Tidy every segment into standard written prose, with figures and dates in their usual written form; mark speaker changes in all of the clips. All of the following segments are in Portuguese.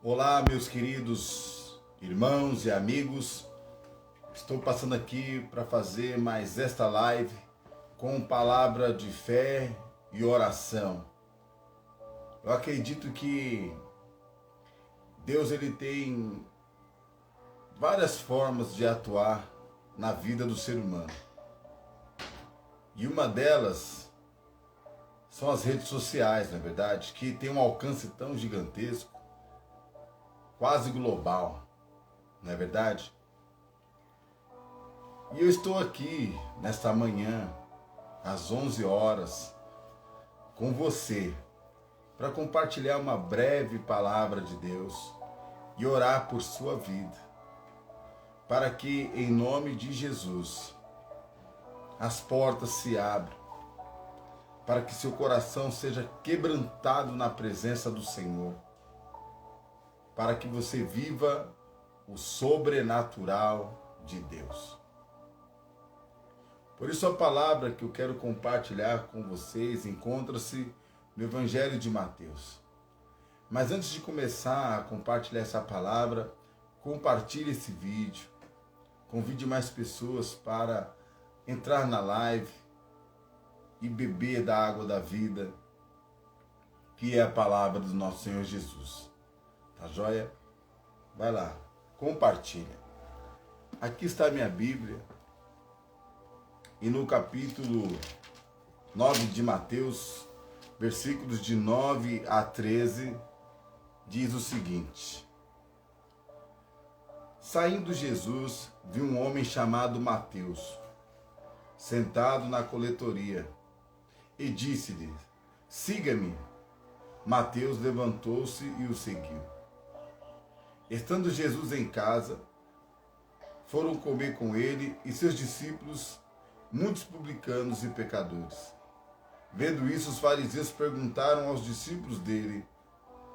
Speaker 1: Olá, meus queridos irmãos e amigos. Estou passando aqui para fazer mais esta live com palavra de fé e oração. Eu acredito que Deus ele tem várias formas de atuar na vida do ser humano. E uma delas são as redes sociais, na verdade, que tem um alcance tão gigantesco, quase global, não é verdade? E eu estou aqui nesta manhã, às 11 horas, com você, para compartilhar uma breve palavra de Deus e orar por sua vida, para que, em nome de Jesus, as portas se abram, para que seu coração seja quebrantado na presença do Senhor, para que você viva o sobrenatural de Deus. Por isso a palavra que eu quero compartilhar com vocês encontra-se no Evangelho de Mateus. Mas antes de começar a compartilhar essa palavra, compartilhe esse vídeo, convide mais pessoas para entrar na live e beber da água da vida, que é a palavra do nosso Senhor Jesus. Tá joia? Vai lá, compartilha. Aqui está a minha Bíblia. E no capítulo 9 de Mateus, versículos de 9 a 13, diz o seguinte: Saindo Jesus, viu um homem chamado Mateus, sentado na coletoria, e disse-lhe: Siga-me. Mateus levantou-se e o seguiu. Estando Jesus em casa, foram comer com ele e seus discípulos muitos publicanos e pecadores. Vendo isso, os fariseus perguntaram aos discípulos dele: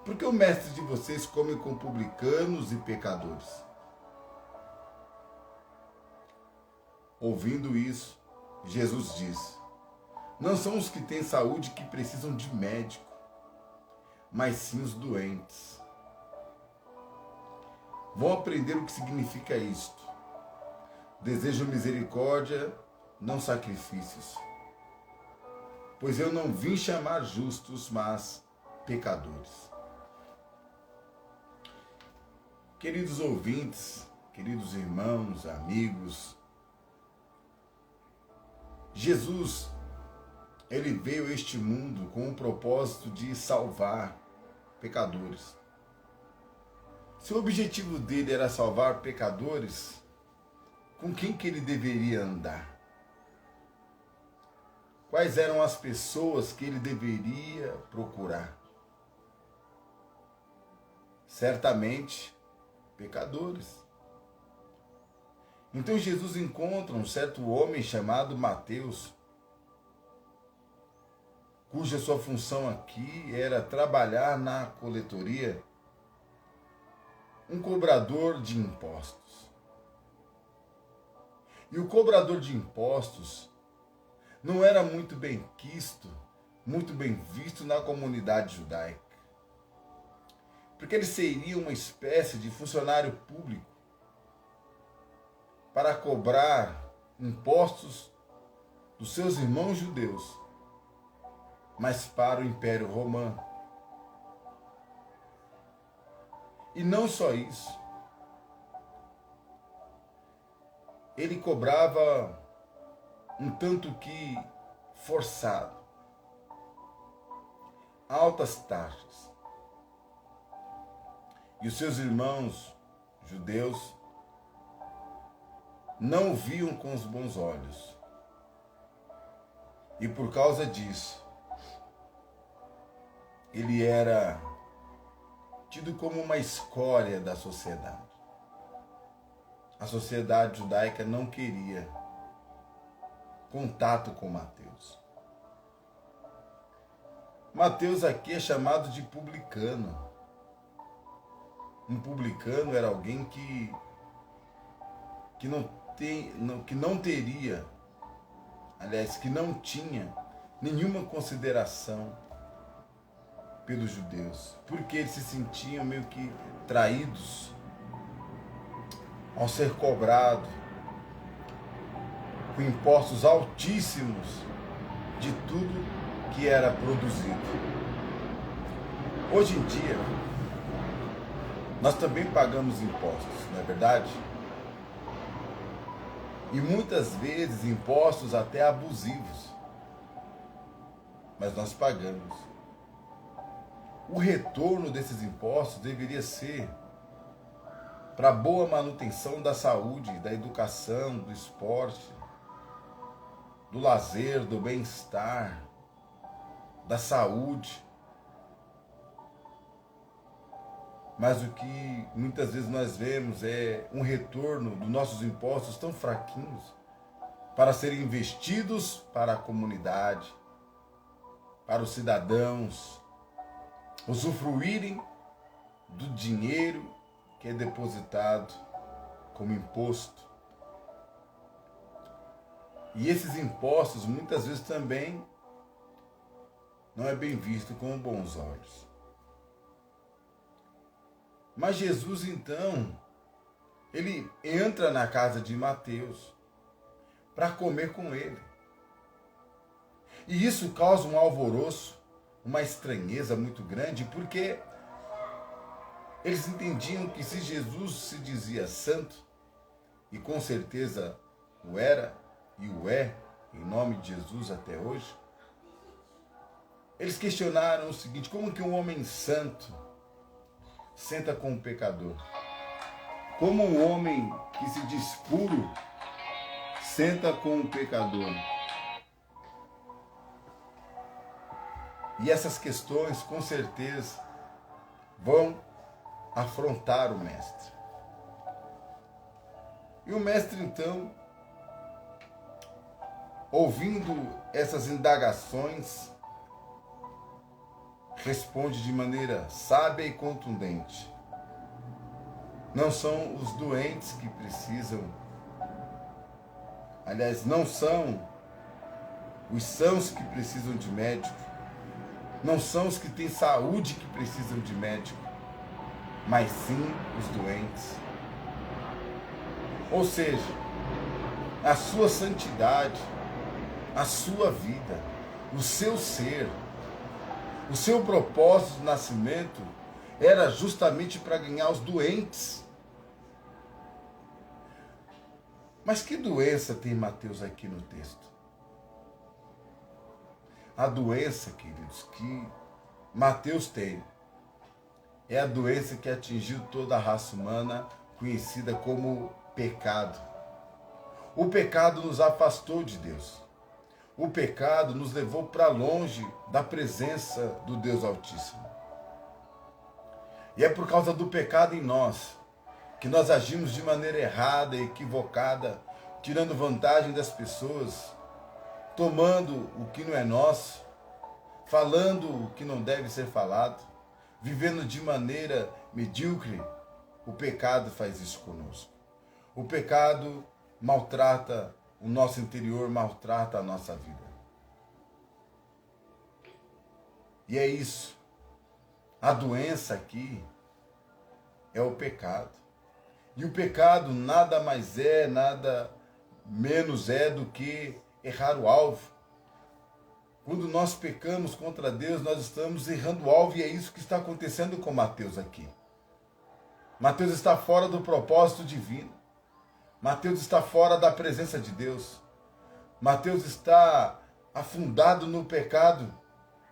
Speaker 1: Por que o mestre de vocês come com publicanos e pecadores? Ouvindo isso, Jesus disse: Não são os que têm saúde que precisam de médico, mas sim os doentes. Vão aprender o que significa isto. Desejo misericórdia, não sacrifícios. Pois eu não vim chamar justos, mas pecadores. Queridos ouvintes, queridos irmãos, amigos, Jesus, ele veio a este mundo com o propósito de salvar pecadores. Se o objetivo dele era salvar pecadores, com quem que ele deveria andar? Quais eram as pessoas que ele deveria procurar? Certamente, pecadores. Então Jesus encontra um certo homem chamado Mateus, cuja sua função aqui era trabalhar na coletoria, um cobrador de impostos. E o cobrador de impostos não era muito bem quisto, muito bem visto na comunidade judaica, porque ele seria uma espécie de funcionário público para cobrar impostos dos seus irmãos judeus, mas para o Império Romano. E não só isso, ele cobrava um tanto que forçado, altas taxas. E os seus irmãos judeus não o viam com os bons olhos. E por causa disso, ele era tido como uma escória da sociedade. A sociedade judaica não queria contato com Mateus. Mateus aqui é chamado de publicano. Um publicano era alguém que não teria, aliás, que não tinha nenhuma consideração pelos judeus, porque eles se sentiam meio que traídos ao ser cobrado com impostos altíssimos de tudo que era produzido. Hoje em dia, nós também pagamos impostos, não é verdade? E muitas vezes impostos até abusivos. Mas nós pagamos. O retorno desses impostos deveria ser para a boa manutenção da saúde, da educação, do esporte, do lazer, do bem-estar, da saúde. Mas o que muitas vezes nós vemos é um retorno dos nossos impostos tão fraquinhos para serem investidos para a comunidade, para os cidadãos usufruírem do dinheiro que é depositado como imposto. E esses impostos muitas vezes também não é bem visto com bons olhos. Mas Jesus então, ele entra na casa de Mateus para comer com ele. E isso causa um alvoroço, uma estranheza muito grande, porque eles entendiam que se Jesus se dizia santo, e com certeza o era e o é, em nome de Jesus até hoje, eles questionaram o seguinte: como que um homem santo senta com um pecador? Como um homem que se diz puro senta com um pecador? E essas questões, com certeza, vão afrontar o mestre. E o mestre, então, ouvindo essas indagações, responde de maneira sábia e contundente. Não são os doentes que precisam, aliás, não são os sãos que precisam de médico, não são os que têm saúde que precisam de médico, mas sim os doentes. Ou seja, a sua santidade, a sua vida, o seu ser, o seu propósito de nascimento era justamente para ganhar os doentes. Mas que doença tem Mateus aqui no texto? A doença, queridos, que Mateus tem é a doença que atingiu toda a raça humana, conhecida como pecado. O pecado nos afastou de Deus. O pecado nos levou para longe da presença do Deus Altíssimo. E é por causa do pecado em nós que nós agimos de maneira errada e equivocada, tirando vantagem das pessoas, tomando o que não é nosso, falando o que não deve ser falado, vivendo de maneira medíocre. O pecado faz isso conosco. O pecado maltrata o nosso interior, maltrata a nossa vida. E é isso. A doença aqui é o pecado. E o pecado nada mais é, nada menos é do que errar o alvo. Quando nós pecamos contra Deus, nós estamos errando o alvo, e é isso que está acontecendo com Mateus aqui. Mateus está fora do propósito divino. Mateus está fora da presença de Deus. Mateus está afundado no pecado.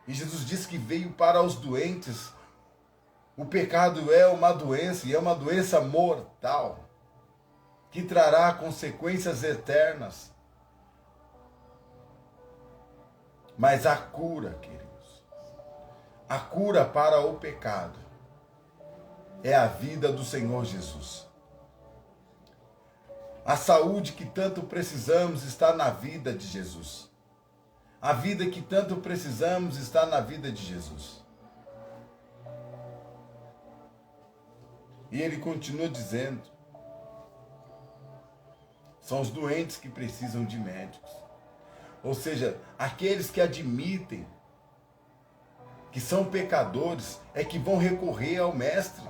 Speaker 1: E Jesus diz que veio para os doentes. O pecado é uma doença, e é uma doença mortal, que trará consequências eternas. Mas a cura, queridos, a cura para o pecado é a vida do Senhor Jesus. A saúde que tanto precisamos está na vida de Jesus. A vida que tanto precisamos está na vida de Jesus. E ele continua dizendo: são os doentes que precisam de médicos. Ou seja, aqueles que admitem que que são pecadores é que vão recorrer ao Mestre.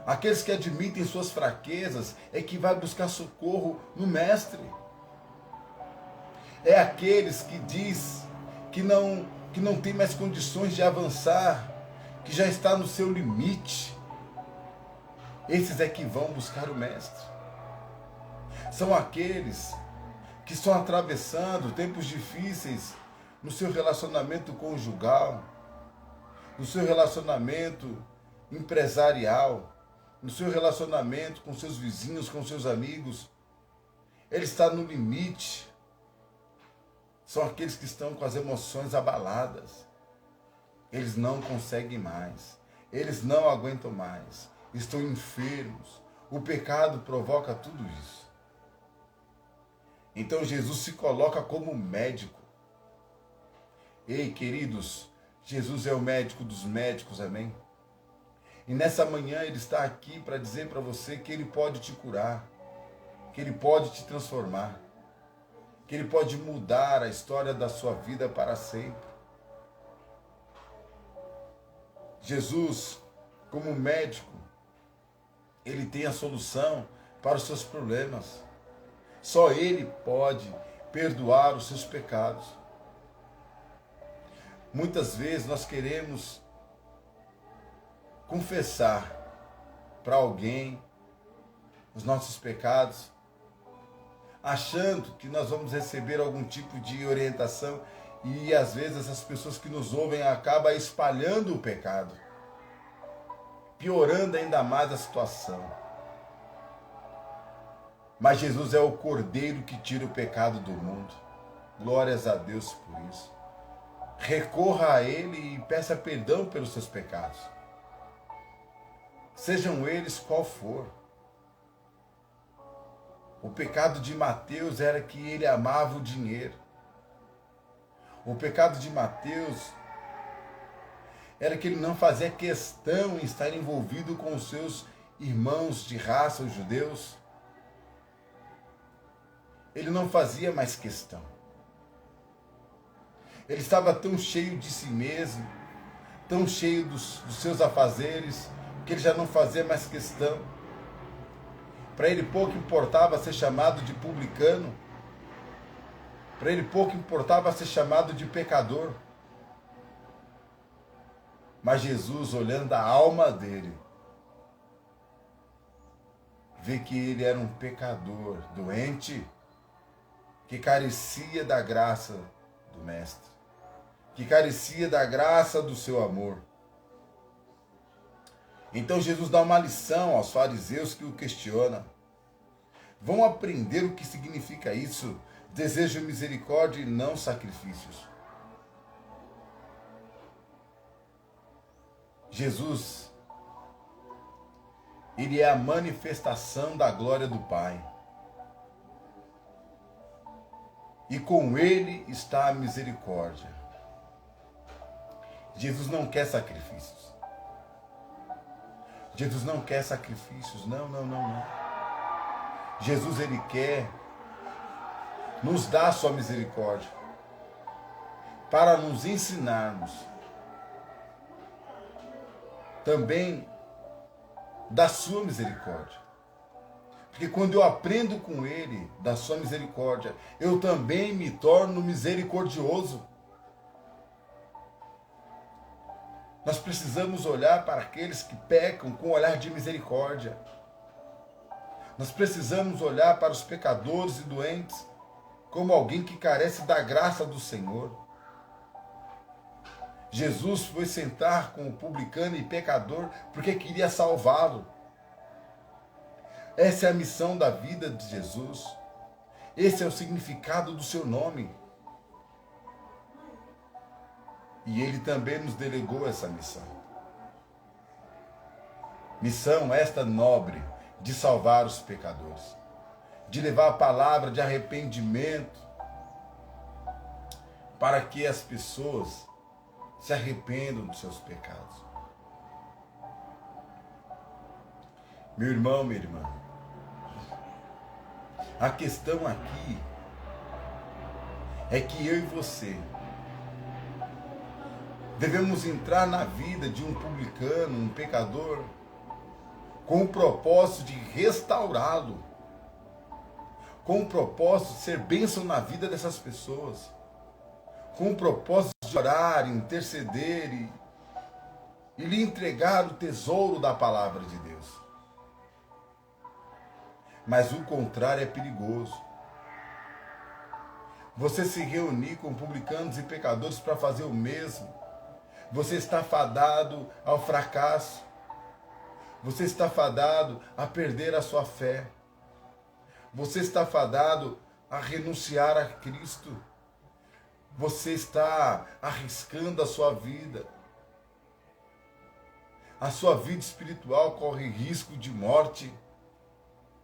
Speaker 1: Aqueles que admitem suas fraquezas é que vai buscar socorro no Mestre. É aqueles que diz que não tem mais condições de avançar, que já está no seu limite. Esses é que vão buscar o Mestre. São aqueles que estão atravessando tempos difíceis no seu relacionamento conjugal, no seu relacionamento empresarial, no seu relacionamento com seus vizinhos, com seus amigos. Ele está no limite. São aqueles que estão com as emoções abaladas. Eles não conseguem mais. Eles não aguentam mais. Estão enfermos. O pecado provoca tudo isso. Então Jesus se coloca como médico. Ei, queridos, Jesus é o médico dos médicos, amém? E nessa manhã Ele está aqui para dizer para você que Ele pode te curar, que Ele pode te transformar, que Ele pode mudar a história da sua vida para sempre. Jesus, como médico, Ele tem a solução para os seus problemas. Só Ele pode perdoar os seus pecados. Muitas vezes nós queremos confessar para alguém os nossos pecados, achando que nós vamos receber algum tipo de orientação, e às vezes essas pessoas que nos ouvem acabam espalhando o pecado, piorando ainda mais a situação. Mas Jesus é o Cordeiro que tira o pecado do mundo. Glórias a Deus por isso. Recorra a Ele e peça perdão pelos seus pecados. Sejam eles qual for. O pecado de Mateus era que ele amava o dinheiro. O pecado de Mateus era que ele não fazia questão em estar envolvido com os seus irmãos de raça, os judeus. Ele não fazia mais questão. Ele estava tão cheio de si mesmo, tão cheio dos seus afazeres, que ele já não fazia mais questão. Para ele pouco importava ser chamado de publicano. Para ele pouco importava ser chamado de pecador. Mas Jesus, olhando a alma dele, vê que ele era um pecador doente, que carecia da graça do Mestre, que carecia da graça do seu amor. Então Jesus dá uma lição aos fariseus que o questionam. Vão aprender o que significa isso. Desejo misericórdia e não sacrifícios. Jesus, Ele é a manifestação da glória do Pai. E com Ele está a misericórdia. Jesus não quer sacrifícios. Jesus não quer sacrifícios. Não. Jesus, Ele quer nos dar a sua misericórdia para nos ensinarmos também da sua misericórdia. Porque quando eu aprendo com Ele da sua misericórdia, eu também me torno misericordioso. Nós precisamos olhar para aqueles que pecam com um olhar de misericórdia. Nós precisamos olhar para os pecadores e doentes como alguém que carece da graça do Senhor. Jesus foi sentar com o publicano e pecador porque queria salvá-lo. Essa é a missão da vida de Jesus. Esse é o significado do seu nome. E Ele também nos delegou essa missão. Missão esta nobre de salvar os pecadores, de levar a palavra de arrependimento para que as pessoas se arrependam dos seus pecados. Meu irmão, minha irmã, a questão aqui é que eu e você Devemos entrar na vida de um publicano, um pecador, com o propósito de restaurá-lo, com o propósito de ser bênção na vida dessas pessoas, com o propósito de orar, interceder e lhe entregar o tesouro da palavra de Deus. Mas o contrário é perigoso. Você se reunir com publicanos e pecadores para fazer o mesmo, você está fadado ao fracasso. Você está fadado a perder a sua fé. Você está fadado a renunciar a Cristo. Você está arriscando a sua vida. A sua vida espiritual corre risco de morte.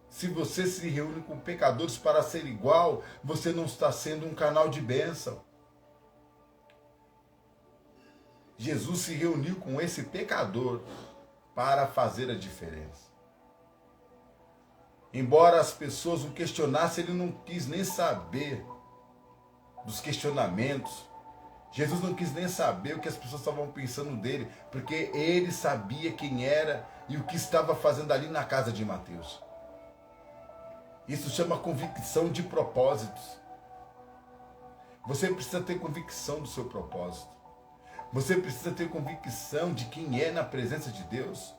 Speaker 1: Se você se reúne com pecadores para ser igual, você não está sendo um canal de bênção. Jesus se reuniu com esse pecador para fazer a diferença. Embora as pessoas o questionassem, ele não quis nem saber dos questionamentos. Jesus não quis nem saber o que as pessoas estavam pensando dele, porque ele sabia quem era e o que estava fazendo ali na casa de Mateus. Isso chama convicção de propósitos. Você precisa ter convicção do seu propósito. Você precisa ter convicção de quem é na presença de Deus,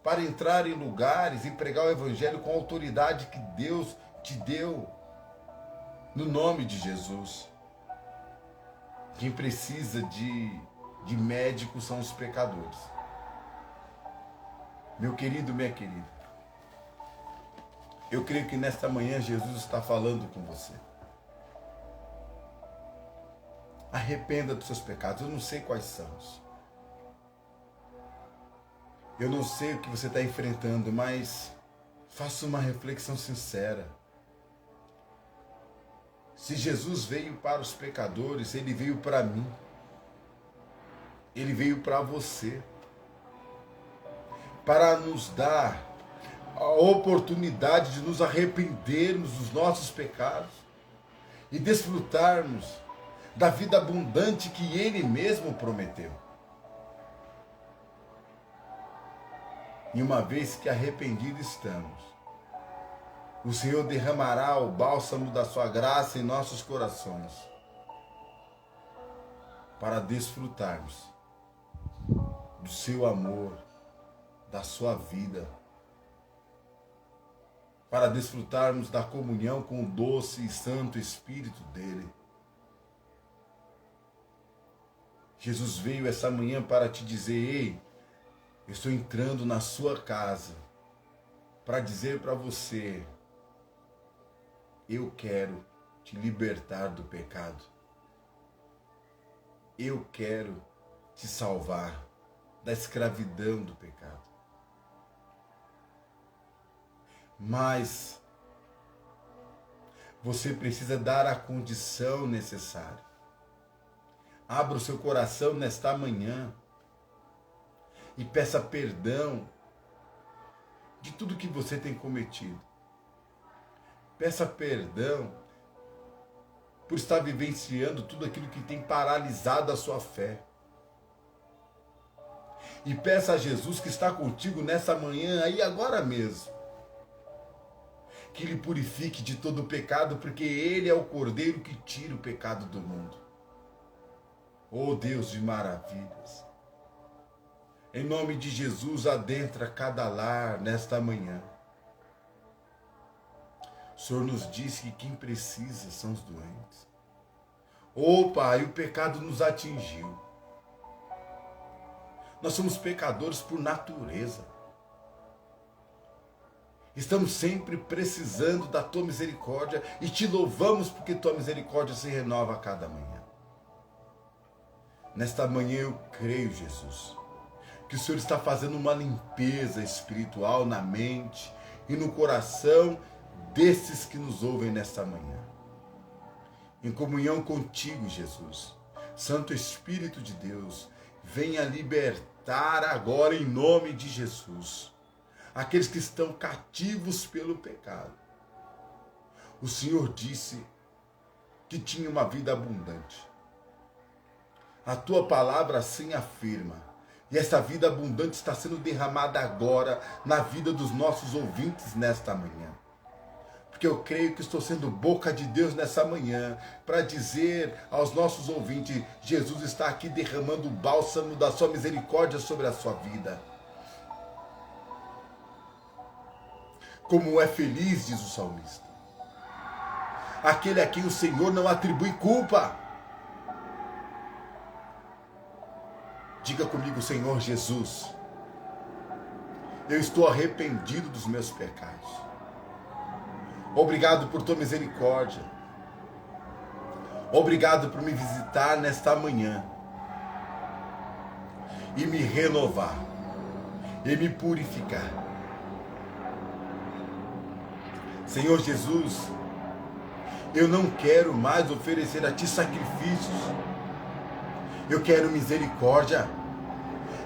Speaker 1: para entrar em lugares e pregar o Evangelho com a autoridade que Deus te deu, no nome de Jesus. Quem precisa de médicos são os pecadores. Meu querido, minha querida, eu creio que nesta manhã Jesus está falando com você. Arrependa dos seus pecados. Eu não sei quais são. Eu não sei o que você está enfrentando, mas faça uma reflexão sincera. Se Jesus veio para os pecadores, ele veio para mim. Ele veio para você. Para nos dar a oportunidade de nos arrependermos dos nossos pecados e desfrutarmos da vida abundante que ele mesmo prometeu. E uma vez que arrependidos estamos, o Senhor derramará o bálsamo da sua graça em nossos corações, para desfrutarmos do seu amor, da sua vida, para desfrutarmos da comunhão com o doce e santo Espírito dele. Jesus veio essa manhã para te dizer: ei, eu estou entrando na sua casa para dizer para você, eu quero te libertar do pecado. Eu quero te salvar da escravidão do pecado. Mas você precisa dar a condição necessária. Abra o seu coração nesta manhã e peça perdão de tudo que você tem cometido. Peça perdão por estar vivenciando tudo aquilo que tem paralisado a sua fé. E peça a Jesus que está contigo nessa manhã, aí agora mesmo, que Ele purifique de todo o pecado, porque Ele é o Cordeiro que tira o pecado do mundo. Oh Deus de maravilhas, em nome de Jesus, adentra cada lar nesta manhã. O Senhor nos disse que quem precisa são os doentes. Oh Pai, o pecado nos atingiu. Nós somos pecadores por natureza. Estamos sempre precisando da Tua misericórdia e Te louvamos porque Tua misericórdia se renova a cada manhã. Nesta manhã eu creio, Jesus, que o Senhor está fazendo uma limpeza espiritual na mente e no coração desses que nos ouvem nesta manhã. Em comunhão contigo, Jesus, Santo Espírito de Deus, venha libertar agora em nome de Jesus aqueles que estão cativos pelo pecado. O Senhor disse que tinha uma vida abundante. A tua palavra assim afirma. E essa vida abundante está sendo derramada agora na vida dos nossos ouvintes nesta manhã. Porque eu creio que estou sendo boca de Deus nessa manhã para dizer aos nossos ouvintes: Jesus está aqui derramando o bálsamo da sua misericórdia sobre a sua vida. Como é feliz, diz o salmista, aquele a quem o Senhor não atribui culpa. Diga comigo: Senhor Jesus, eu estou arrependido dos meus pecados. Obrigado por tua misericórdia. Obrigado por me visitar nesta manhã e me renovar e me purificar. Senhor Jesus, eu não quero mais oferecer a ti sacrifícios. Eu quero misericórdia.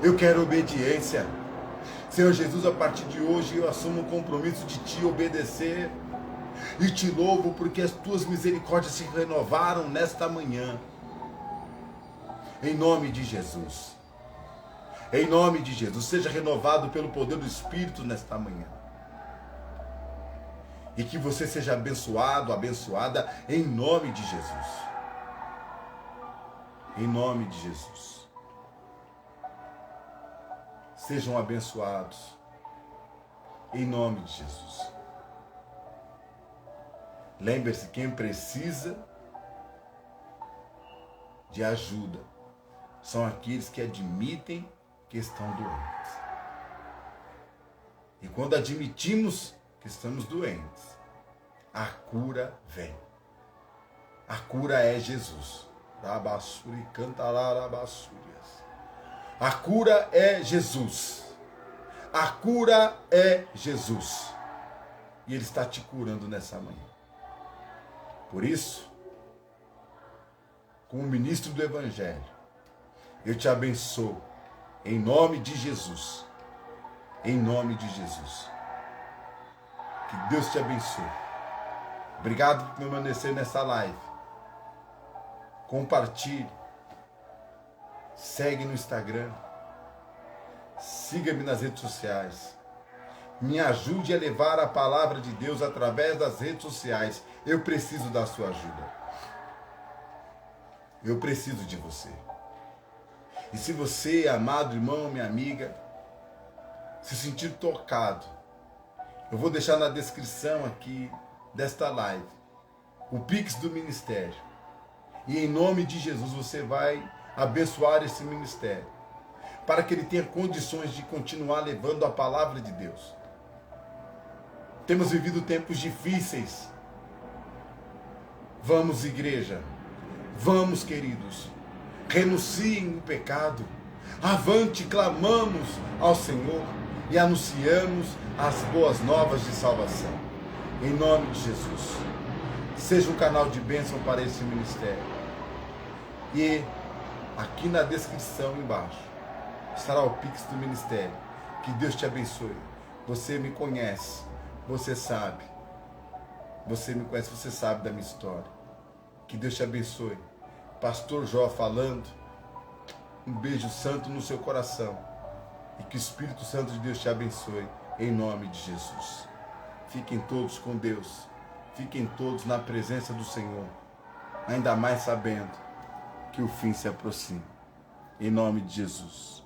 Speaker 1: Eu quero obediência. Senhor Jesus, a partir de hoje eu assumo o compromisso de te obedecer. E te louvo porque as tuas misericórdias se renovaram nesta manhã. Em nome de Jesus. Em nome de Jesus. Seja renovado pelo poder do Espírito nesta manhã. E que você seja abençoado, abençoada, em nome de Jesus. Em nome de Jesus. Sejam abençoados. Em nome de Jesus. Lembre-se, quem precisa de ajuda são aqueles que admitem que estão doentes. E quando admitimos que estamos doentes, a cura vem. A cura é Jesus. A cura é Jesus. A cura é Jesus. E Ele está te curando nessa manhã. Por isso, como ministro do Evangelho, eu te abençoo em nome de Jesus. Em nome de Jesus. Que Deus te abençoe. Obrigado por permanecer nessa live. Compartilhe. Segue no Instagram. Siga-me nas redes sociais. Me ajude a levar a palavra de Deus através das redes sociais. Eu preciso da sua ajuda. Eu preciso de você. E se você, amado irmão, minha amiga, se sentir tocado, eu vou deixar na descrição aqui desta live o Pix do ministério. E em nome de Jesus você vai abençoar esse ministério, para que ele tenha condições de continuar levando a palavra de Deus. Temos vivido tempos difíceis. Vamos, igreja. Vamos, queridos. Renunciem o pecado. Avante, clamamos ao Senhor e anunciamos as boas novas de salvação. Em nome de Jesus. Seja um canal de bênção para esse ministério. E aqui na descrição embaixo estará o Pix do ministério. Que Deus te abençoe. Você me conhece. Você sabe. Você me conhece, você sabe da minha história. Que Deus te abençoe. Pastor Jó falando. Um beijo santo no seu coração. E que o Espírito Santo de Deus te abençoe. Em nome de Jesus. Fiquem todos com Deus. Fiquem todos na presença do Senhor. Ainda mais sabendo que o fim se aproxima. Em nome de Jesus.